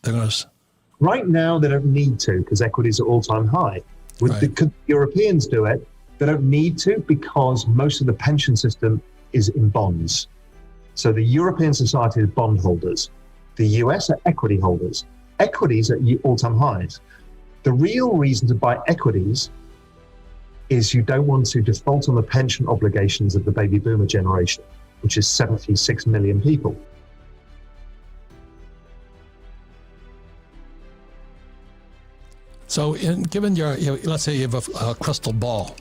They're going to... Right now, they don't need to because equities are all-time high. Could Europeans do it? They don't need to because most of the pension system is in bonds. So the European society is bondholders. The US are equity holders. Equities are at all-time highs. The real reason to buy equities is you don't want to default on the pension obligations of the baby boomer generation, which is 76 million people. So given let's say you have a crystal ball,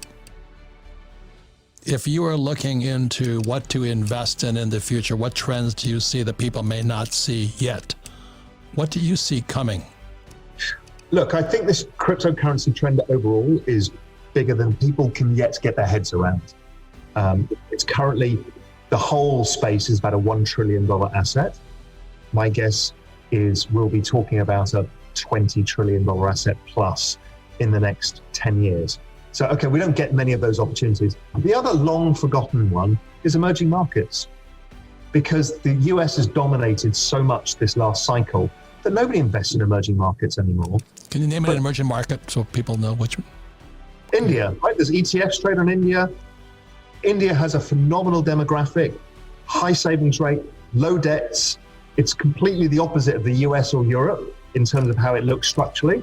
if you are looking into what to invest in the future, what trends do you see that people may not see yet? What do you see coming? Look, I think this cryptocurrency trend overall is bigger than people can yet get their heads around. It's currently, the whole space is about a $1 trillion asset. My guess is we'll be talking about a $20 trillion asset plus in the next 10 years. So, okay, we don't get many of those opportunities. The other long forgotten one is emerging markets, because the US has dominated so much this last cycle that nobody invests in emerging markets anymore. Can you name an emerging market so people know which? India, right? There's ETFs trade on India. India has a phenomenal demographic, high savings rate, low debts. It's completely the opposite of the US or Europe in terms of how it looks structurally.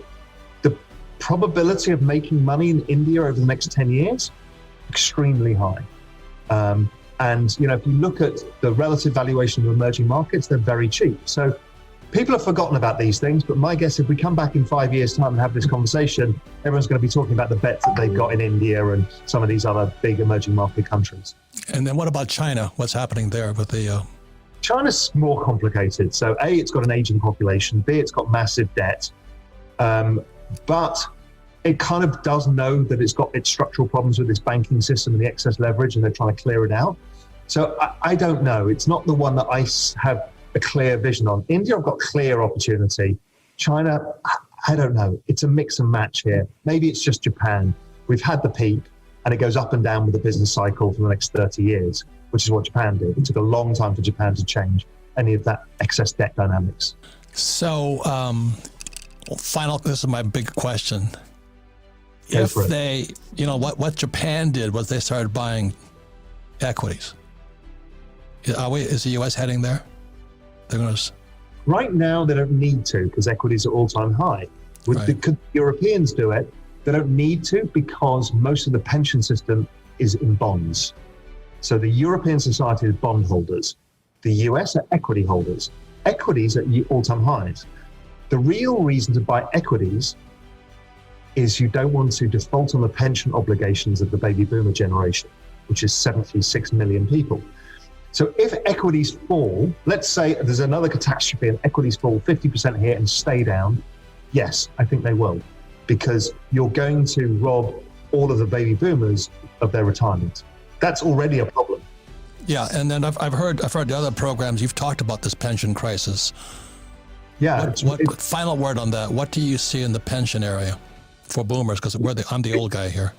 The probability of making money in India over the next 10 years, extremely high. And you know, if you look at the relative valuation of emerging markets, they're very cheap. So people have forgotten about these things, but my guess, if we come back in 5 years' time and have this conversation, everyone's going to be talking about the bets that they've got in India and some of these other big emerging market countries. And then what about China? What's happening there with the... China's more complicated. So A, it's got an aging population. B, it's got massive debt. But it kind of does know that it's got its structural problems with its banking system and the excess leverage, and they're trying to clear it out. So I don't know. It's not the one that I have a clear vision on. India, I've got clear opportunity. China, I don't know. It's a mix and match here. Maybe it's just Japan. We've had the peak, and it goes up and down with the business cycle for the next 30 years, which is what Japan did. It took a long time for Japan to change any of that excess debt dynamics. So, this is my big question. Go If for it. they, you know, what Japan did was they started buying equities. Is the U.S. heading there? They're going to... Right now, they don't need to because equities are all-time high. Could Europeans do it? They don't need to because most of the pension system is in bonds. So the European society is bondholders. The US are equity holders. Equities are at all-time highs. The real reason to buy equities is you don't want to default on the pension obligations of the baby boomer generation, which is 76 million people. So if equities fall, let's say there's another catastrophe and equities fall 50% here and stay down, yes, I think they will, because you're going to rob all of the baby boomers of their retirement. That's already a problem. Yeah, and then I've heard the other programs, you've talked about this pension crisis. Yeah. What final word on that? What do you see in the pension area for boomers? Because I'm the old guy here.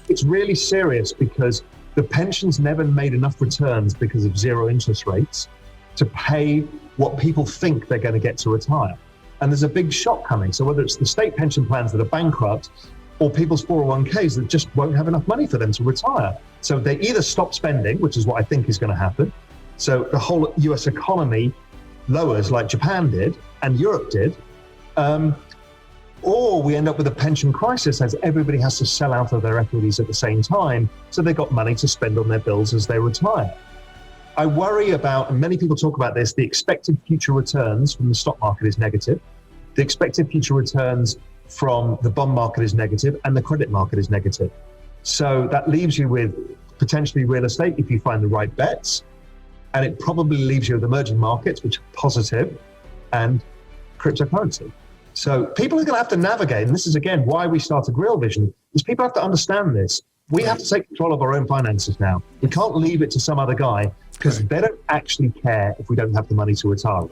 It's really serious because the pensions never made enough returns because of zero interest rates to pay what people think they're going to get to retire. And there's a big shock coming. So whether it's the state pension plans that are bankrupt or people's 401ks that just won't have enough money for them to retire. So they either stop spending, which is what I think is going to happen. So the whole US economy lowers like Japan did and Europe did. Or we end up with a pension crisis as everybody has to sell out of their equities at the same time, so they've got money to spend on their bills as they retire. I worry about, and many people talk about this, the expected future returns from the stock market is negative. The expected future returns from the bond market is negative, and the credit market is negative. So that leaves you with potentially real estate if you find the right bets, and it probably leaves you with emerging markets, which are positive, and cryptocurrency. So people are going to have to navigate, and this is again why we started Real Vision, is people have to understand this. We have to take control of our own finances now. We can't leave it to some other guy because they don't actually care if we don't have the money to retire.